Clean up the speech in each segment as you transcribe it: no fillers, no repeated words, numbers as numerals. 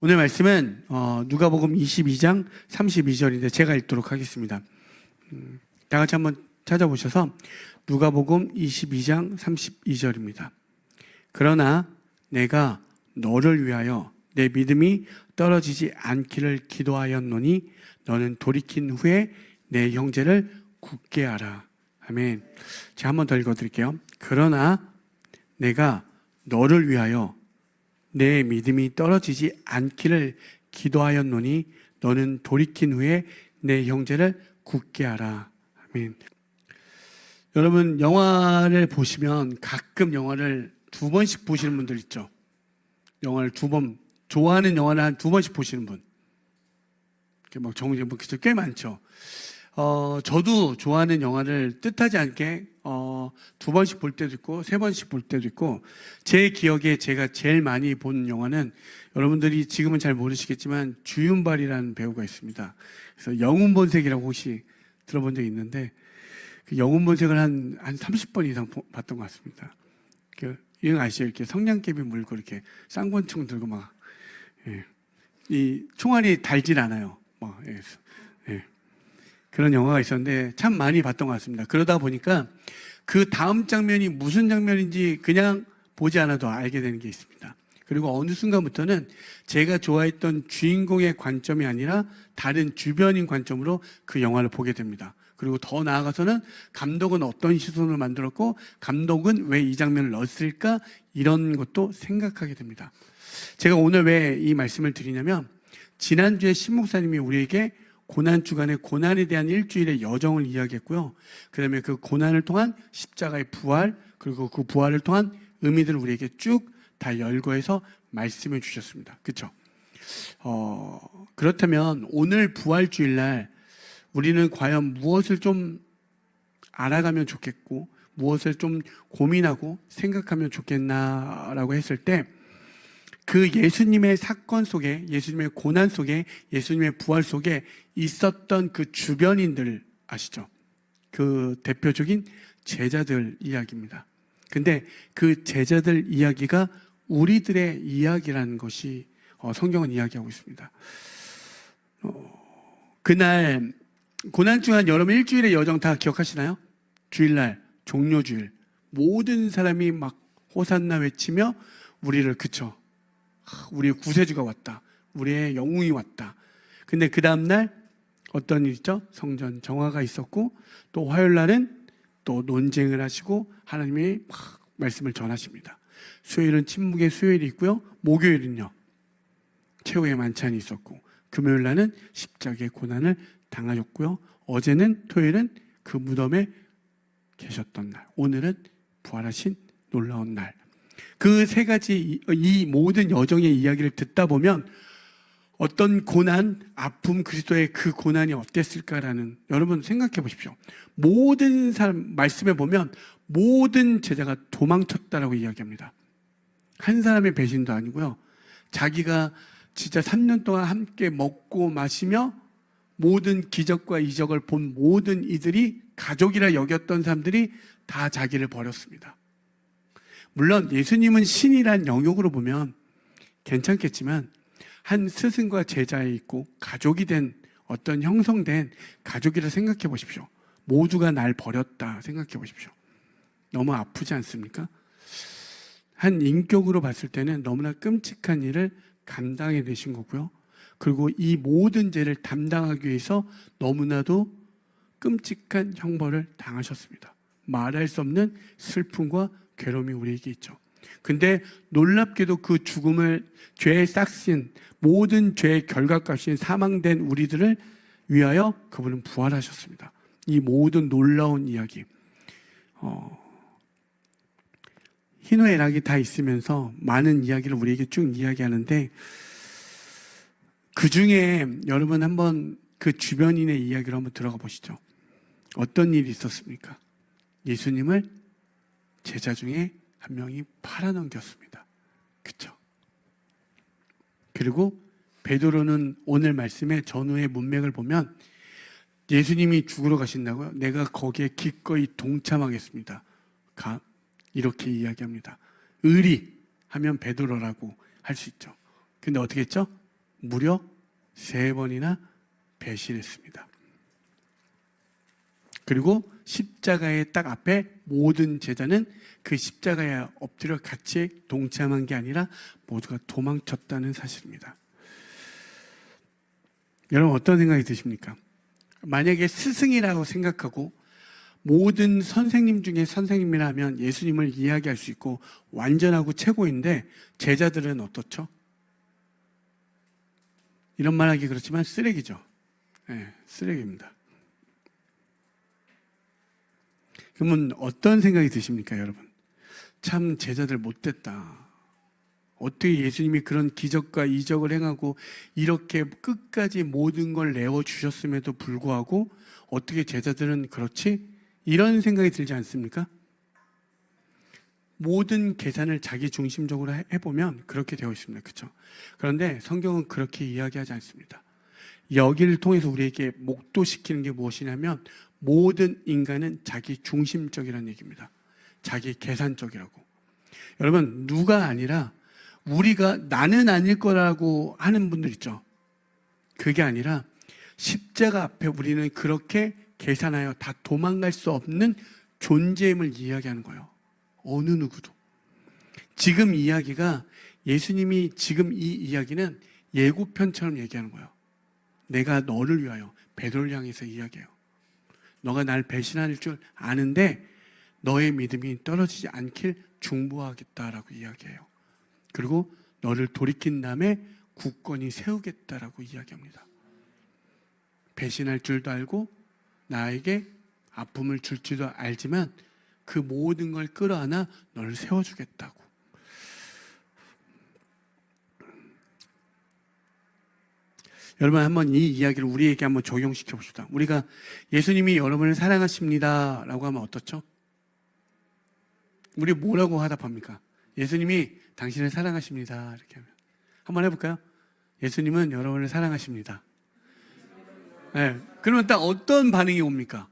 오늘 말씀은 누가복음 22장 32절인데 제가 읽도록 하겠습니다. 다 같이 한번 찾아보셔서 누가복음 22장 32절입니다. 그러나 내가 너를 위하여 내 믿음이 떨어지지 않기를 기도하였노니 너는 돌이킨 후에 내 형제를 굳게 하라. 아멘. 제가 한번 더 읽어드릴게요. 그러나 내가 너를 위하여 내 믿음이 떨어지지 않기를 기도하였노니 너는 돌이킨 후에 내 형제를 굳게 하라. 아멘. 여러분, 영화를 보시면 가끔 영화를 두 번씩 보시는 분들 있죠. 영화를 두 번, 좋아하는 영화를 한 두 번씩 보시는 분. 막 정말 꽤 많죠. 저도 좋아하는 영화를 뜻하지 않게 두 번씩 볼 때도 있고 세 번씩 볼 때도 있고, 제 기억에 제가 제일 많이 본 영화는, 여러분들이 지금은 잘 모르시겠지만 주윤발이라는 배우가 있습니다. 그래서 영웅본색이라고 혹시 들어본 적이 있는데, 그 영웅본색을 한 30번 이상 봤던 것 같습니다. 이런 아시죠? 이렇게 성냥개비 물고 이렇게 쌍권총 들고 막, 예. 이 총알이 달질 않아요. 예. 그런 영화가 있었는데 참 많이 봤던 것 같습니다. 그러다 보니까 그 다음 장면이 무슨 장면인지 그냥 보지 않아도 알게 되는 게 있습니다. 그리고 어느 순간부터는 제가 좋아했던 주인공의 관점이 아니라 다른 주변인 관점으로 그 영화를 보게 됩니다. 그리고 더 나아가서는 감독은 어떤 시선을 만들었고 감독은 왜 이 장면을 넣었을까, 이런 것도 생각하게 됩니다. 제가 오늘 왜 이 말씀을 드리냐면, 지난주에 신 목사님이 우리에게 고난 주간의 고난에 대한 일주일의 여정을 이야기했고요. 그 다음에 그 고난을 통한 십자가의 부활, 그리고 그 부활을 통한 의미들을 우리에게 쭉 다 열거해서 말씀해 주셨습니다. 그렇죠? 그렇다면 오늘 부활주일날 우리는 과연 무엇을 좀 알아가면 좋겠고, 무엇을 좀 고민하고 생각하면 좋겠나라고 했을 때, 그 예수님의 사건 속에, 예수님의 고난 속에, 예수님의 부활 속에 있었던 그 주변인들 아시죠? 그 대표적인 제자들 이야기입니다. 근데 그 제자들 이야기가 우리들의 이야기라는 것이 성경은 이야기하고 있습니다. 그날 고난주간 여러분 일주일의 여정 다 기억하시나요? 주일날, 종료주일, 모든 사람이 막 호산나 외치며 우리를, 그쵸? 우리의 구세주가 왔다. 우리의 영웅이 왔다. 근데 그 다음날 어떤 일 있죠? 성전 정화가 있었고, 또 화요일날은 또 논쟁을 하시고 하나님이 막 말씀을 전하십니다. 수요일은 침묵의 수요일이 있고요. 목요일은요, 최후의 만찬이 있었고, 금요일날은 십자가의 고난을 당하셨고요. 어제는, 토요일은 그 무덤에 계셨던 날, 오늘은 부활하신 놀라운 날. 그 세 가지, 이 모든 여정의 이야기를 듣다 보면 어떤 고난, 아픔, 그리스도의 그 고난이 어땠을까라는, 여러분 생각해 보십시오. 모든 사람 말씀에 보면 모든 제자가 도망쳤다라고 이야기합니다. 한 사람의 배신도 아니고요. 자기가 진짜 3년 동안 함께 먹고 마시며 모든 기적과 이적을 본 모든 이들이, 가족이라 여겼던 사람들이 다 자기를 버렸습니다. 물론 예수님은 신이란 영역으로 보면 괜찮겠지만, 한 스승과 제자에 있고 가족이 된, 어떤 형성된 가족이라 생각해 보십시오. 모두가 날 버렸다 생각해 보십시오. 너무 아프지 않습니까? 한 인격으로 봤을 때는 너무나 끔찍한 일을 감당해 내신 거고요. 그리고 이 모든 죄를 담당하기 위해서 너무나도 끔찍한 형벌을 당하셨습니다. 말할 수 없는 슬픔과 괴로움이 우리에게 있죠. 근데 놀랍게도 그 죽음을, 죄의 싹신, 모든 죄의 결과값인 사망된 우리들을 위하여 그분은 부활하셨습니다. 이 모든 놀라운 이야기, 희노애락이 다 있으면서 많은 이야기를 우리에게 쭉 이야기하는데, 그 중에 여러분 한번 그 주변인의 이야기를 한번 들어가 보시죠. 어떤 일이 있었습니까? 예수님을 제자 중에 한 명이 팔아넘겼습니다. 그렇죠? 그리고 베드로는 오늘 말씀의 전후의 문맥을 보면 예수님이 죽으러 가신다고요? 내가 거기에 기꺼이 동참하겠습니다. 이렇게 이야기합니다. 의리 하면 베드로라고 할 수 있죠. 근데 어떻게 했죠? 무려 3번이나 배신했습니다. 그리고 십자가의 딱 앞에 모든 제자는 그 십자가에 엎드려 같이 동참한 게 아니라 모두가 도망쳤다는 사실입니다. 여러분 어떤 생각이 드십니까? 만약에 스승이라고 생각하고 모든 선생님 중에 선생님이라면 예수님을 이야기할 수 있고 완전하고 최고인데 제자들은 어떻죠? 이런 말하기 그렇지만 쓰레기죠. 네, 쓰레기입니다. 그러면 어떤 생각이 드십니까, 여러분? 참 제자들 못됐다. 어떻게 예수님이 그런 기적과 이적을 행하고 이렇게 끝까지 모든 걸 내어주셨음에도 불구하고 어떻게 제자들은 그렇지? 이런 생각이 들지 않습니까? 모든 계산을 자기 중심적으로 해보면 그렇게 되어 있습니다. 그렇죠? 그런데 성경은 그렇게 이야기하지 않습니다. 여기를 통해서 우리에게 목도시키는 게 무엇이냐면 모든 인간은 자기 중심적이라는 얘기입니다. 자기 계산적이라고. 여러분 누가 아니라 우리가 나는 아닐 거라고 하는 분들 있죠. 그게 아니라 십자가 앞에 우리는 그렇게 계산하여 다 도망갈 수 없는 존재임을 이야기하는 거예요. 어느 누구도. 지금 이야기가 예수님이 지금 이 이야기는 예고편처럼 얘기하는 거예요. 내가 너를 위하여 베드로를 향해서 이야기해요. 너가 날 배신할 줄 아는데 너의 믿음이 떨어지지 않길 중보하겠다라고 이야기해요. 그리고 너를 돌이킨 다음에 굳건히 세우겠다라고 이야기합니다. 배신할 줄도 알고 나에게 아픔을 줄지도 알지만 그 모든 걸 끌어안아 너를 세워주겠다고. 여러분 한번 이 이야기를 우리에게 한번 적용시켜 봅시다. 우리가 예수님이 여러분을 사랑하십니다 라고 하면 어떻죠? 우리 뭐라고 화답합니까? 예수님이 당신을 사랑하십니다 이렇게 하면 한번 해볼까요? 예수님은 여러분을 사랑하십니다. 네. 그러면 딱 어떤 반응이 옵니까?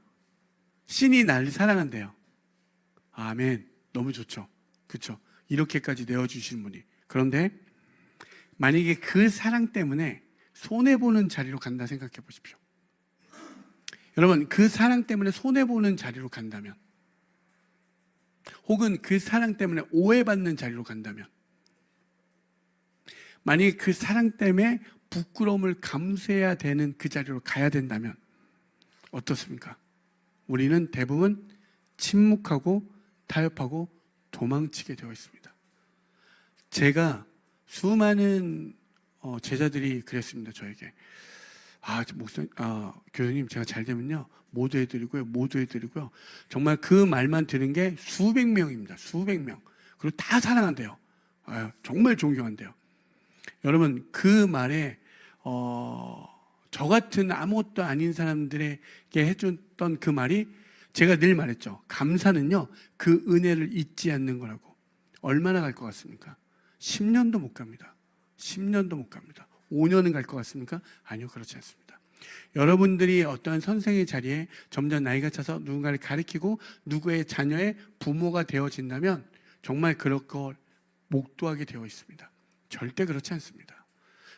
신이 나를 사랑한대요. 아멘. 너무 좋죠. 그렇죠? 이렇게까지 내어주시는 분이. 그런데 만약에 그 사랑 때문에 손해보는 자리로 간다 생각해 보십시오. 여러분 그 사랑 때문에 손해보는 자리로 간다면 혹은 그 사랑 때문에 오해받는 자리로 간다면 만약에 그 사랑 때문에 부끄러움을 감수해야 되는 그 자리로 가야 된다면 어떻습니까? 우리는 대부분 침묵하고 타협하고 도망치게 되어 있습니다. 제가 수많은 제자들이 그랬습니다. 저에게 교수님 제가 잘 되면요 모두 해드리고요 정말 그 말만 들은 게 수백 명입니다. 수백 명. 그리고 다 사랑한대요. 정말 존경한대요. 여러분 그 말에 저 같은 아무것도 아닌 사람들에게 해줬던 그 말이 제가 늘 말했죠. 감사는요 그 은혜를 잊지 않는 거라고. 얼마나 갈 것 같습니까? 10년도 못 갑니다. 10년도 못 갑니다. 5년은 갈 것 같습니까? 아니요, 그렇지 않습니다. 여러분들이 어떠한 선생의 자리에 점점 나이가 차서 누군가를 가르치고 누구의 자녀의 부모가 되어진다면 정말 그럴 걸 목도하게 되어 있습니다. 절대 그렇지 않습니다.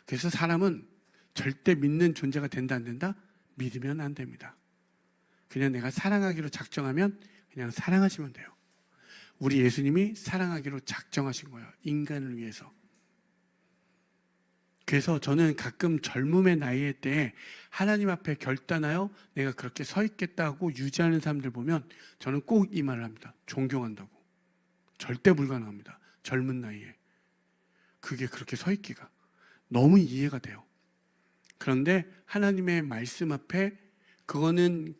그래서 사람은 절대 믿는 존재가 된다 안 된다? 믿으면 안 됩니다. 그냥 내가 사랑하기로 작정하면 그냥 사랑하시면 돼요. 우리 예수님이 사랑하기로 작정하신 거예요. 인간을 위해서. 그래서 저는 가끔 젊음의 나이에 때 하나님 앞에 결단하여 내가 그렇게 서 있겠다고 유지하는 사람들 보면 저는 꼭 이 말을 합니다. 존경한다고. 절대 불가능합니다. 젊은 나이에. 그게 그렇게 서 있기가. 너무 이해가 돼요. 그런데 하나님의 말씀 앞에 그거는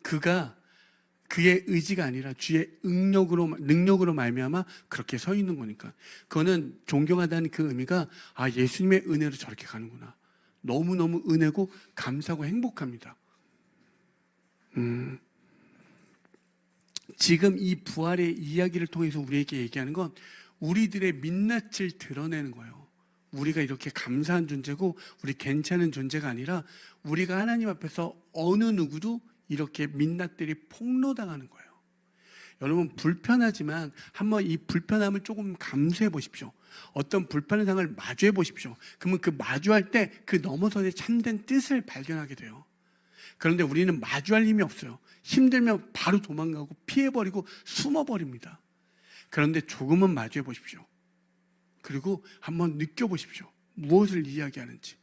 그의 의지가 아니라 주의 능력으로 말미암아 그렇게 서 있는 거니까. 그거는 존경하다는 그 의미가 예수님의 은혜로 저렇게 가는구나. 너무너무 은혜고 감사하고 행복합니다. 지금 이 부활의 이야기를 통해서 우리에게 얘기하는 건 우리들의 민낯을 드러내는 거예요. 우리가 이렇게 감사한 존재고 우리 괜찮은 존재가 아니라 우리가 하나님 앞에서 어느 누구도 이렇게 민낯들이 폭로당하는 거예요. 여러분 불편하지만 한번 이 불편함을 조금 감수해 보십시오. 어떤 불편한 상황을 마주해 보십시오. 그러면 그 마주할 때 그 너머서의 참된 뜻을 발견하게 돼요. 그런데 우리는 마주할 힘이 없어요. 힘들면 바로 도망가고 피해버리고 숨어버립니다. 그런데 조금은 마주해 보십시오. 그리고 한번 느껴보십시오. 무엇을 이야기하는지.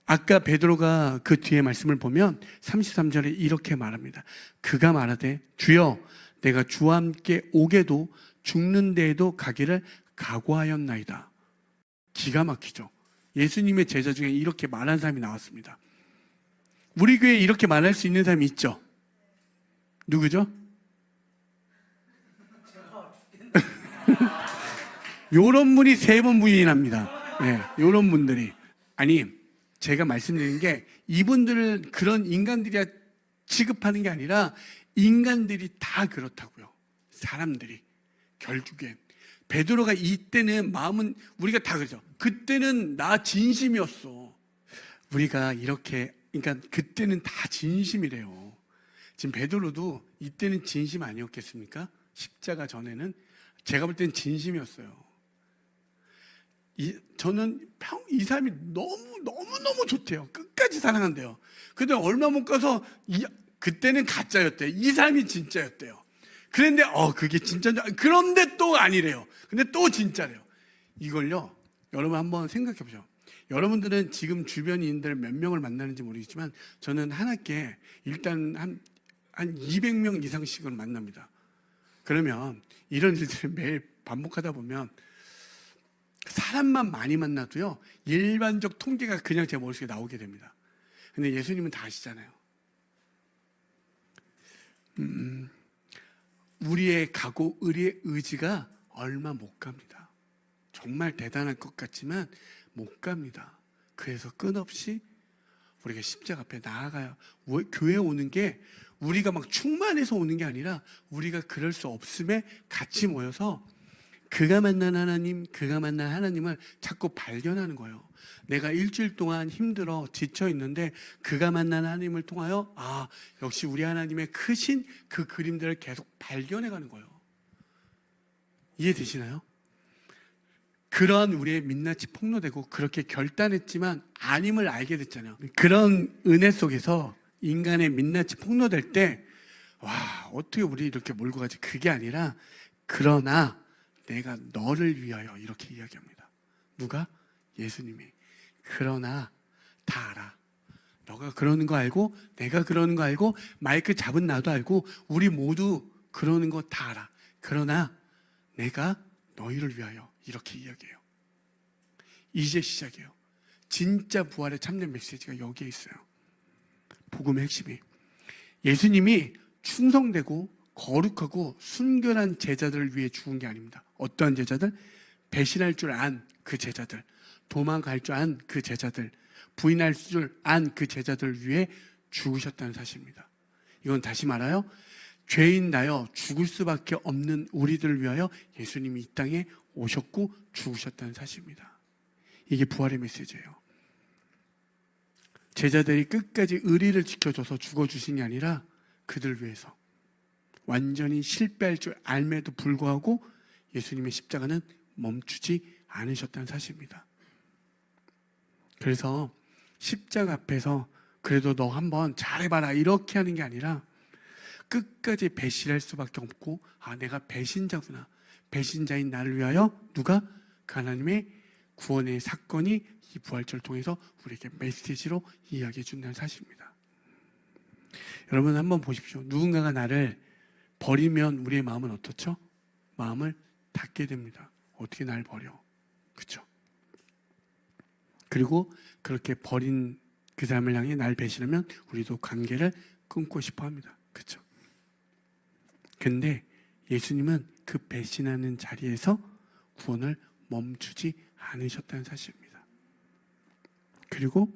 아까 베드로가 그 뒤에 말씀을 보면 33절에 이렇게 말합니다. 그가 말하되 주여 내가 주와 함께 오게도 죽는 데에도 가기를 각오하였나이다. 기가 막히죠. 예수님의 제자 중에 이렇게 말한 사람이 나왔습니다. 우리 교회에 이렇게 말할 수 있는 사람이 있죠? 누구죠? 요런 분이 세 번 부인합니다. 네, 요런 분들이. 아니, 제가 말씀드리는 게 이분들을 그런 인간들이 취급하는 게 아니라 인간들이 다 그렇다고요. 사람들이. 결국엔. 베드로가 이때는 마음은 우리가 다 그러죠. 그때는 나 진심이었어. 우리가 이렇게, 그러니까 그때는 다 진심이래요. 지금 베드로도 이때는 진심 아니었겠습니까? 십자가 전에는. 제가 볼 때는 진심이었어요. 저는 이 사람이 너무 좋대요. 끝까지 사랑한대요. 근데 얼마 못 가서 그때는 가짜였대요. 이 사람이 진짜였대요. 그런데 그게 진짜인 줄 그런데 또 아니래요. 근데 또 진짜래요. 이걸요, 여러분 한번 생각해 보죠. 여러분들은 지금 주변인들 몇 명을 만나는지 모르겠지만 저는 한 학기에 일단 한 200명 이상씩은 만납니다. 그러면 이런 일들을 매일 반복하다 보면 사람만 많이 만나도요, 일반적 통계가 그냥 제 머릿속에 나오게 됩니다. 근데 예수님은 다 아시잖아요. 우리의 각오, 우리의 의지가 얼마 못 갑니다. 정말 대단할 것 같지만 못 갑니다. 그래서 끝없이 우리가 십자가 앞에 나아가요. 교회 오는 게 우리가 막 충만해서 오는 게 아니라 우리가 그럴 수 없음에 같이 모여서 그가 만난 하나님, 그가 만난 하나님을 자꾸 발견하는 거예요. 내가 일주일 동안 힘들어 지쳐 있는데 그가 만난 하나님을 통하여 역시 우리 하나님의 크신 그 그림들을 계속 발견해가는 거예요. 이해되시나요? 그런 우리의 민낯이 폭로되고 그렇게 결단했지만 아님을 알게 됐잖아요. 그런 은혜 속에서 인간의 민낯이 폭로될 때 어떻게 우리 이렇게 몰고 가지? 그게 아니라 그러나 내가 너를 위하여 이렇게 이야기합니다. 누가? 예수님이. 그러나 다 알아. 너가 그러는 거 알고 내가 그러는 거 알고 마이크 잡은 나도 알고 우리 모두 그러는 거 다 알아. 그러나 내가 너희를 위하여 이렇게 이야기해요. 이제 시작이에요. 진짜 부활의 참된 메시지가 여기에 있어요. 복음의 핵심이 예수님이 충성되고 거룩하고 순결한 제자들을 위해 죽은 게 아닙니다. 어떠한 제자들? 배신할 줄 안 그 제자들, 도망갈 줄 안 그 제자들, 부인할 줄 안 그 제자들을 위해 죽으셨다는 사실입니다. 이건 다시 말하여 죄인 나여 죽을 수밖에 없는 우리들을 위하여 예수님이 이 땅에 오셨고 죽으셨다는 사실입니다. 이게 부활의 메시지예요. 제자들이 끝까지 의리를 지켜줘서 죽어주신 게 아니라 그들 위해서 완전히 실패할 줄 알매도 불구하고 예수님의 십자가는 멈추지 않으셨다는 사실입니다. 그래서 십자가 앞에서 그래도 너 한번 잘해봐라 이렇게 하는 게 아니라 끝까지 배신할 수밖에 없고 내가 배신자구나. 배신자인 나를 위하여 누가? 하나님의 구원의 사건이 이 부활절을 통해서 우리에게 메시지로 이야기해 준다는 사실입니다. 여러분 한번 보십시오. 누군가가 나를 버리면 우리의 마음은 어떻죠? 마음을 닫게 됩니다. 어떻게 날 버려? 그렇죠? 그리고 그렇게 버린 그 사람을 향해 날 배신하면 우리도 관계를 끊고 싶어 합니다. 그렇죠? 근데 예수님은 그 배신하는 자리에서 구원을 멈추지 않으셨다는 사실입니다. 그리고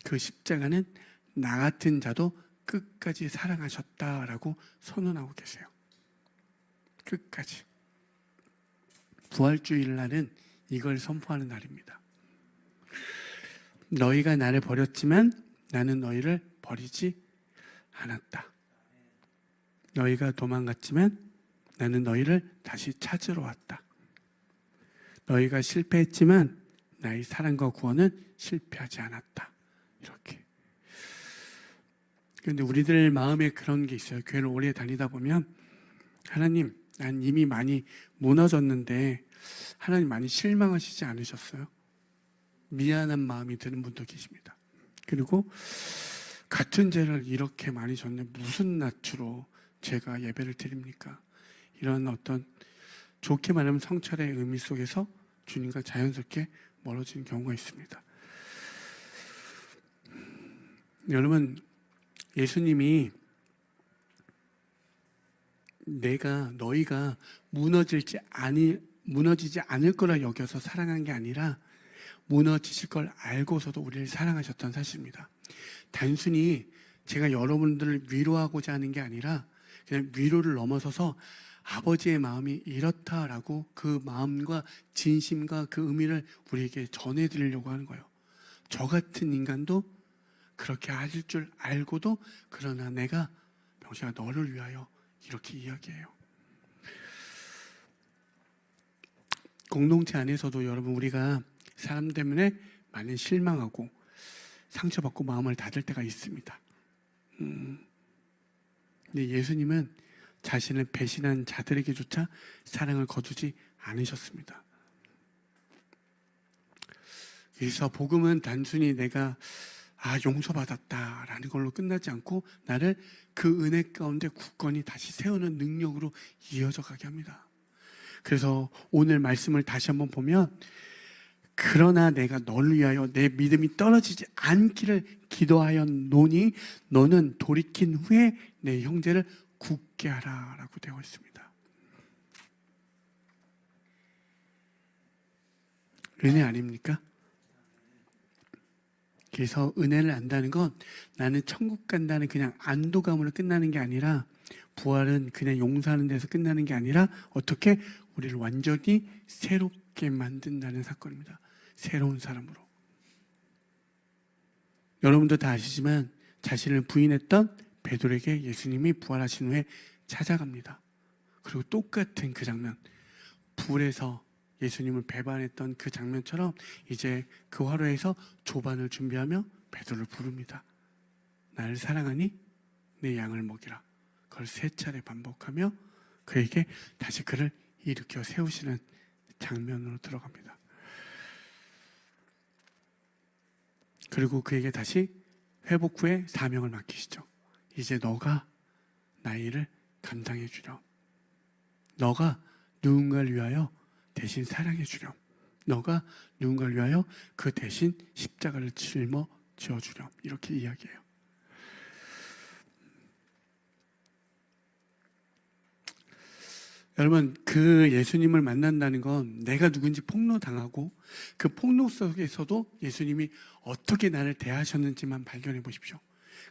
그 십자가는 나 같은 자도 끝까지 사랑하셨다라고 선언하고 계세요. 끝까지. 부활주일 날은 이걸 선포하는 날입니다. 너희가 나를 버렸지만 나는 너희를 버리지 않았다. 너희가 도망갔지만 나는 너희를 다시 찾으러 왔다. 너희가 실패했지만 나의 사랑과 구원은 실패하지 않았다. 이렇게. 그런데 우리들 마음에 그런 게 있어요. 교회를 오래 다니다 보면 하나님, 난 이미 많이 무너졌는데 하나님 많이 실망하시지 않으셨어요? 미안한 마음이 드는 분도 계십니다. 그리고 같은 죄를 이렇게 많이 졌는데 무슨 낯으로 제가 예배를 드립니까? 이런 어떤 좋게 말하면 성찰의 의미 속에서 주님과 자연스럽게 멀어지는 경우가 있습니다. 여러분, 예수님이 너희가 무너지지 않을 거라 여겨서 사랑한 게 아니라 무너지실 걸 알고서도 우리를 사랑하셨던 사실입니다. 단순히 제가 여러분들을 위로하고자 하는 게 아니라 그냥 위로를 넘어서서 아버지의 마음이 이렇다라고 그 마음과 진심과 그 의미를 우리에게 전해드리려고 하는 거예요. 저 같은 인간도 그렇게 하실 줄 알고도 그러나 내가 병식아 너를 위하여 이렇게 이야기해요. 공동체 안에서도 여러분 우리가 사람 때문에 많이 실망하고 상처받고 마음을 닫을 때가 있습니다. 근데 예수님은 자신을 배신한 자들에게조차 사랑을 거두지 않으셨습니다. 그래서 복음은 단순히 내가 용서받았다라는 걸로 끝나지 않고 나를 그 은혜 가운데 굳건히 다시 세우는 능력으로 이어져 가게 합니다. 그래서 오늘 말씀을 다시 한번 보면 그러나 내가 너를 위하여 내 믿음이 떨어지지 않기를 기도하였노니 너는 돌이킨 후에 내 형제를 굳게 하라 라고 되어 있습니다. 은혜 아닙니까? 그래서 은혜를 안다는 건 나는 천국 간다는 그냥 안도감으로 끝나는 게 아니라 부활은 그냥 용서하는 데서 끝나는 게 아니라 어떻게 우리를 완전히 새롭게 만든다는 사건입니다. 새로운 사람으로. 여러분도 다 아시지만 자신을 부인했던 베드로에게 예수님이 부활하신 후에 찾아갑니다. 그리고 똑같은 그 장면, 불에서 예수님을 배반했던 그 장면처럼 이제 그 화로에서 조반을 준비하며 베드로를 부릅니다. 나를 사랑하니 내 양을 먹이라. 그걸 3차례 반복하며 그에게 다시 그를 일으켜 세우시는 장면으로 들어갑니다. 그리고 그에게 다시 회복 후에 사명을 맡기시죠. 이제 너가 나의 일을 감당해 주렴. 너가 누군가를 위하여 대신 사랑해 주렴. 너가 누군가를 위하여 그 대신 십자가를 짊어지어 주렴. 이렇게 이야기해요. 여러분, 그 예수님을 만난다는 건 내가 누군지 폭로당하고 그 폭로 속에서도 예수님이 어떻게 나를 대하셨는지만 발견해 보십시오.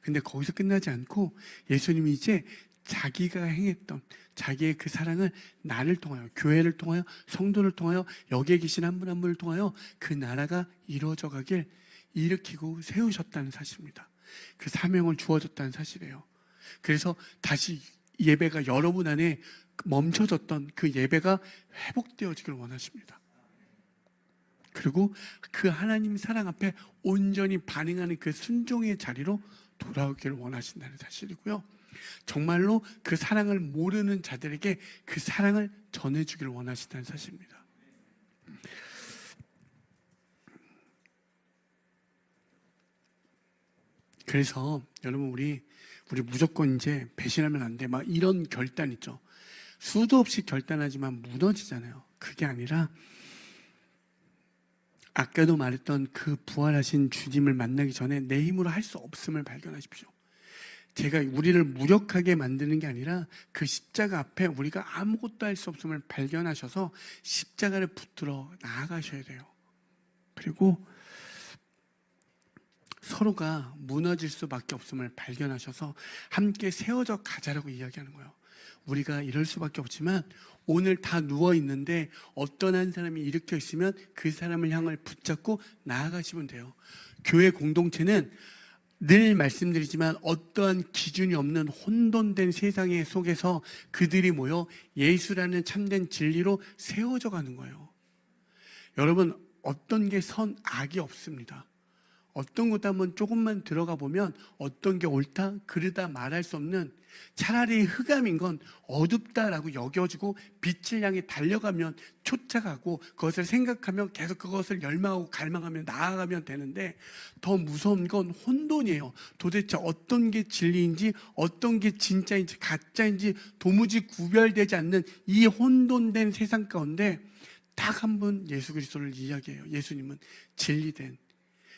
근데 거기서 끝나지 않고 예수님이 이제 자기가 행했던 자기의 그 사랑을 나를 통하여, 교회를 통하여, 성도를 통하여, 여기에 계신 한 분 한 분을 통하여 그 나라가 이루어져 가길 일으키고 세우셨다는 사실입니다. 그 사명을 주어졌다는 사실이에요. 그래서 다시 예배가 여러분 안에 멈춰졌던 그 예배가 회복되어지길 원하십니다. 그리고 그 하나님 사랑 앞에 온전히 반응하는 그 순종의 자리로 돌아오기를 원하신다는 사실이고요. 정말로 그 사랑을 모르는 자들에게 그 사랑을 전해주기를 원하신다는 사실입니다. 그래서 여러분 우리 무조건 이제 배신하면 안 돼. 막 이런 결단 있죠. 수도 없이 결단하지만 무너지잖아요. 그게 아니라 아까도 말했던 그 부활하신 주님을 만나기 전에 내 힘으로 할 수 없음을 발견하십시오. 제가 우리를 무력하게 만드는 게 아니라 그 십자가 앞에 우리가 아무것도 할 수 없음을 발견하셔서 십자가를 붙들어 나아가셔야 돼요. 그리고 서로가 무너질 수밖에 없음을 발견하셔서 함께 세워져 가자라고 이야기하는 거예요. 우리가 이럴 수밖에 없지만 오늘 다 누워 있는데 어떤 한 사람이 일으켜 있으면 그 사람을 향을 붙잡고 나아가시면 돼요. 교회 공동체는 늘 말씀드리지만 어떠한 기준이 없는 혼돈된 세상의 속에서 그들이 모여 예수라는 참된 진리로 세워져 가는 거예요. 여러분, 어떤 게 선, 악이 없습니다. 어떤 것도 한번 조금만 들어가 보면 어떤 게 옳다, 그르다 말할 수 없는, 차라리 흑암인 건 어둡다라고 여겨지고 빛을 향해 달려가면 쫓아가고 그것을 생각하면 계속 그것을 열망하고 갈망하며 나아가면 되는데, 더 무서운 건 혼돈이에요. 도대체 어떤 게 진리인지 어떤 게 진짜인지 가짜인지 도무지 구별되지 않는 이 혼돈된 세상 가운데 딱 한 번 예수 그리스도를 이야기해요. 예수님은 진리된.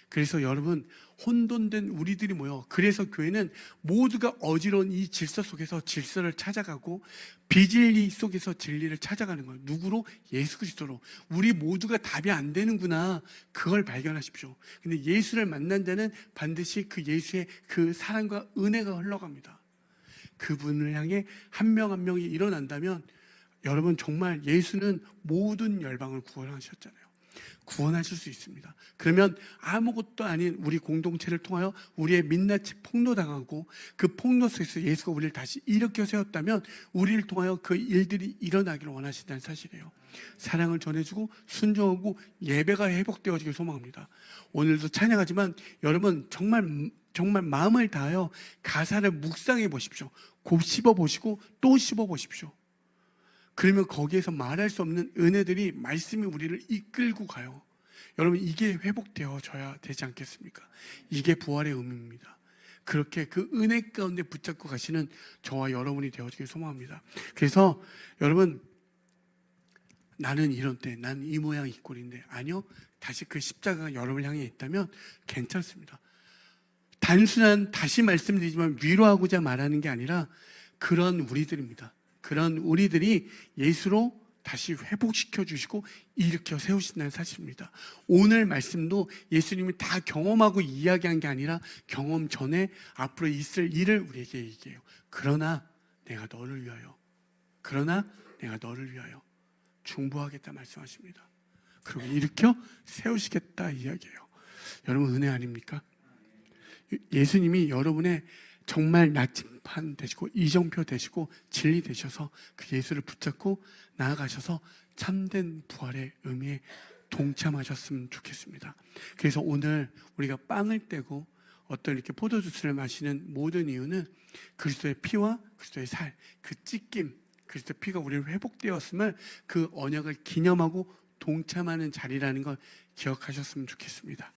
그래서 여러분, 혼돈된 우리들이 모여, 그래서 교회는 모두가 어지러운 이 질서 속에서 질서를 찾아가고 비진리 속에서 진리를 찾아가는 거예요. 누구로? 예수 그리스도로. 우리 모두가 답이 안 되는구나, 그걸 발견하십시오. 근데 예수를 만난 자는 반드시 그 예수의 그 사랑과 은혜가 흘러갑니다. 그분을 향해 한 명 한 명이 일어난다면, 여러분, 정말 예수는 모든 열방을 구원하셨잖아요. 구원하실 수 있습니다. 그러면 아무것도 아닌 우리 공동체를 통하여 우리의 민낯이 폭로당하고 그 폭로 속에서 예수가 우리를 다시 일으켜 세웠다면 우리를 통하여 그 일들이 일어나기를 원하신다는 사실이에요. 사랑을 전해주고 순종하고 예배가 회복되어지길 소망합니다. 오늘도 찬양하지만 여러분, 정말 마음을 다하여 가사를 묵상해 보십시오. 곱 씹어 보시고 또 씹어 보십시오. 그러면 거기에서 말할 수 없는 은혜들이, 말씀이 우리를 이끌고 가요. 여러분, 이게 회복되어져야 되지 않겠습니까? 이게 부활의 의미입니다. 그렇게 그 은혜 가운데 붙잡고 가시는 저와 여러분이 되어지길 소망합니다. 그래서 여러분, 나는 이런 때, 나는 이 모양 이 꼴인데, 아니요, 다시 그 십자가가 여러분을 향해 있다면 괜찮습니다. 단순한, 다시 말씀드리지만 위로하고자 말하는 게 아니라 그런 우리들입니다. 그런 우리들이 예수로 다시 회복시켜 주시고 일으켜 세우신다는 사실입니다. 오늘 말씀도 예수님이 다 경험하고 이야기한 게 아니라 경험 전에 앞으로 있을 일을 우리에게 얘기해요. 그러나 내가 너를 위하여, 그러나 내가 너를 위하여 중보하겠다 말씀하십니다. 그리고 일으켜 세우시겠다 이야기해요. 여러분, 은혜 아닙니까? 예수님이 여러분의 정말 나침반 되시고 이정표 되시고 진리 되셔서 그 예수를 붙잡고 나아가셔서 참된 부활의 의미에 동참하셨으면 좋겠습니다. 그래서 오늘 우리가 빵을 떼고 어떤 이렇게 포도주스를 마시는 모든 이유는 그리스도의 피와 그리스도의 살, 그 찢김, 그리스도의 피가 우리를 회복되었음을, 그 언약을 기념하고 동참하는 자리라는 걸 기억하셨으면 좋겠습니다.